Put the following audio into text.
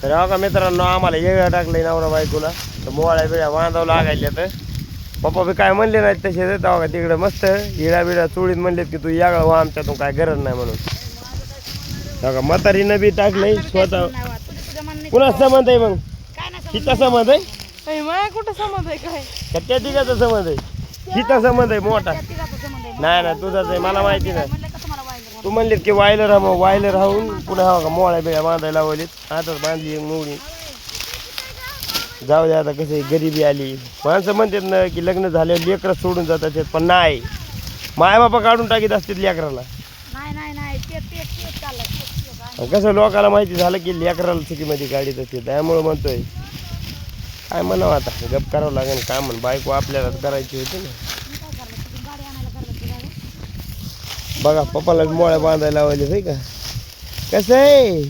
तर हो का मित्रांनो, आम्हाला येळा टाकलंय नवरा बायकोला, तर मोळ्या बिळ्या बांधावं लागायला तर पप्पा बी काय म्हणले नाहीत तसे तेव्हा का तिकडे मस्त हिळा बिळा चोळीत म्हणलेत की तू या वा आमच्यातून काय गरज नाही म्हणून. हो का म्हातारीनं बी टाकलंय स्वतः. पुन्हा संबंध आहे मग हिचा संबंध आहे कुठं समज आहे काय का त्या तिघाचा संबंध आहे? हिचा संबंध आहे मोठा. नाही नाही तुझाच आहे, मला माहिती नाही. तू म्हणलीत की वायलं राहा, मग वायलं राहून पुन्हा हो का मोळ्या बिळ्या बांधायला लावलीत. आताच बांधली मोडी. जाऊ दे आता, कसं गरिबी आली. माणसं म्हणतात ना की लग्न झाल्यावर लेकरं सोडून जातात, पण नाही, माय बापा काढून टाकीत असतात लेकराला. कसं लोकांना माहिती झालं की लेकराला चुकीमध्ये गाडीत असते, त्यामुळं म्हणतोय काय म्हणावं आता, गप करावं लागेल. काय म्हण, बायको आपल्याला करायची होती ना. बघा पप्पाला मोळ्या बांधायला लावले का. कसं आहे